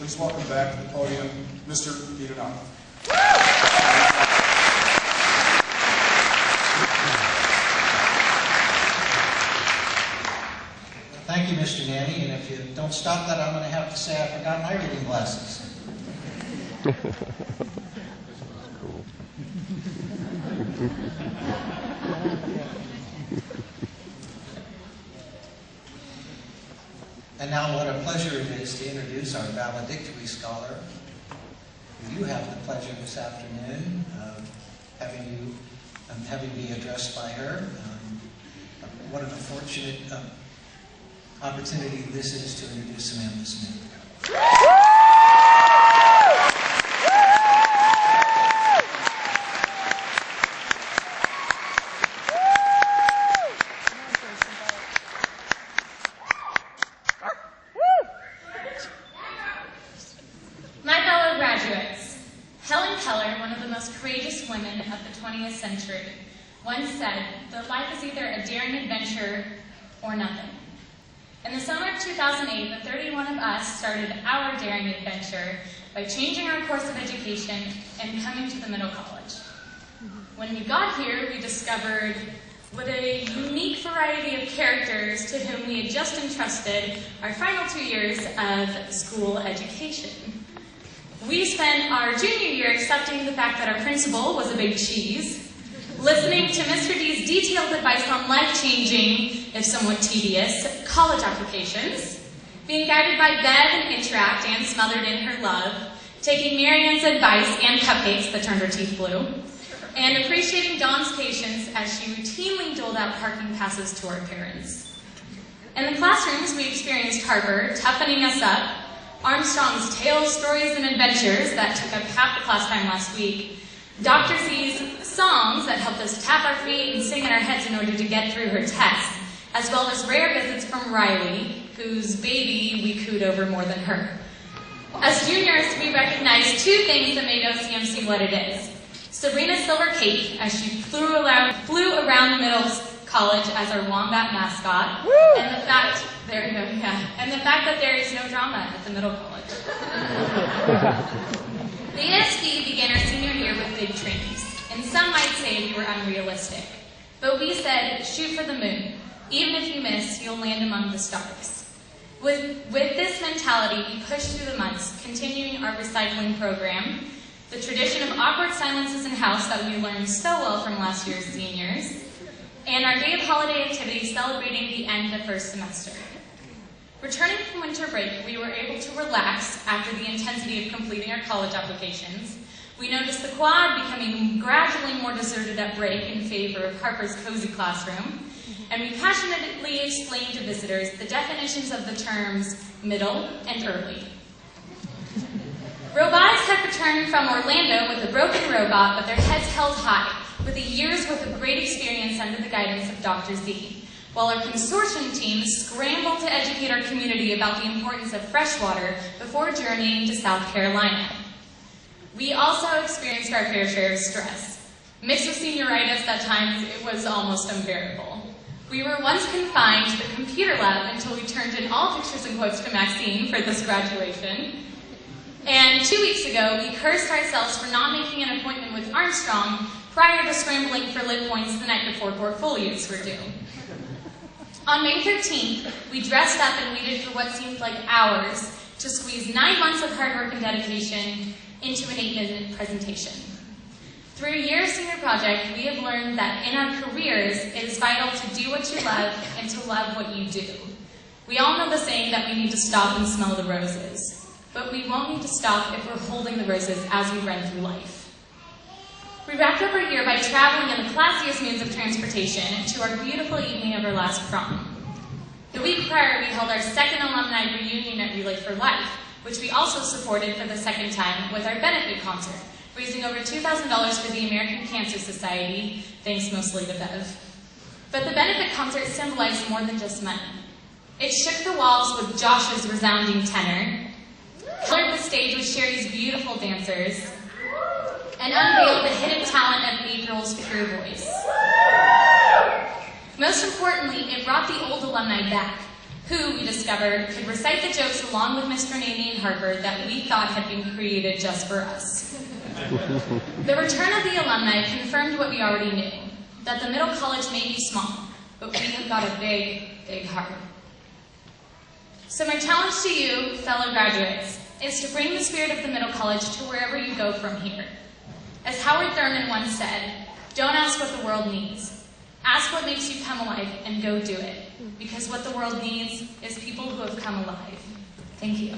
Please welcome back to the podium, Mr. Peter Knopf. Thank you, Mr. Nanny, and if you don't stop that, I'm going to have to say I forgot my reading glasses. Cool. And now what a pleasure it is to introduce our valedictory scholar, who you have the pleasure this afternoon of having be addressed by her. What an unfortunate opportunity this is to introduce Samantha Smith. Of the 20th century, once said that life is either a daring adventure or nothing. In the summer of 2008, the 31 of us started our daring adventure by changing our course of education and coming to the middle college. When we got here, we discovered what a unique variety of characters to whom we had just entrusted our final 2 years of school education. We spent our junior year accepting the fact that our principal was a big cheese, listening to Mr. D's detailed advice on life-changing, if somewhat tedious, college applications, being guided by Bev and Interact and smothered in her love, taking Marianne's advice and cupcakes that turned her teeth blue, and appreciating Dawn's patience as she routinely doled out parking passes to our parents. In the classrooms, we experienced Harper toughening us up, Armstrong's tales, stories, and adventures that took up half the class time last week, Dr. Z's songs that helped us tap our feet and sing in our heads in order to get through her tests, as well as rare visits from Riley, whose baby we cooed over more than her. As juniors, we recognized two things that made OCMC what it is. Sabrina's silver cape, as she flew around the middle college as our wombat mascot, and the fact that there is no drama at the middle college. The ASB began our senior year with big dreams, and some might say we were unrealistic. But we said, shoot for the moon. Even if you miss, you'll land among the stars. With this mentality, we pushed through the months, continuing our recycling program, the tradition of awkward silences in house that we learned so well from last year's seniors, and our day of holiday activities celebrating the end of first semester. Returning from winter break, we were able to relax after the intensity of completing our college applications. We noticed the quad becoming gradually more deserted at break in favor of Harper's cozy classroom, and we passionately explained to visitors the definitions of the terms middle and early. Robotics had returned from Orlando with a broken robot, but their heads held high, with a year's worth of great experience under the guidance of Dr. Z, while our consortium team scrambled to educate our community about the importance of fresh water before journeying to South Carolina. We also experienced our fair share of stress. Mixed with senioritis, at times it was almost unbearable. We were once confined to the computer lab until we turned in all pictures and quotes to Maxine for this graduation. And 2 weeks ago, we cursed ourselves for not making an appointment with Armstrong prior to scrambling for lit points the night before portfolios were due. On May 13th, we dressed up and waited for what seemed like hours to squeeze 9 months of hard work and dedication into an 8-minute presentation. Through a year of senior project, we have learned that in our careers, it is vital to do what you love and to love what you do. We all know the saying that we need to stop and smell the roses, but we won't need to stop if we're holding the roses as we run through life. We wrapped up our year by traveling in the classiest means of transportation to our beautiful evening of our last prom. The week prior, we held our second alumni reunion at Relay for Life, which we also supported for the second time with our benefit concert, raising over $2,000 for the American Cancer Society, thanks mostly to Bev. But the benefit concert symbolized more than just money. It shook the walls with Josh's resounding tenor, colored the stage with Sherry's beautiful dancers, and unveiled the hidden talent of April's pure voice. Most importantly, it brought the old alumni back, who, we discovered, could recite the jokes along with Mr. and Amy and Harvard that we thought had been created just for us. The return of the alumni confirmed what we already knew, that the middle college may be small, but we have got a big, big heart. So my challenge to you, fellow graduates, is to bring the spirit of the middle college to wherever you go from here. As Howard Thurman once said, don't ask what the world needs. Ask what makes you come alive and go do it. Because what the world needs is people who have come alive. Thank you.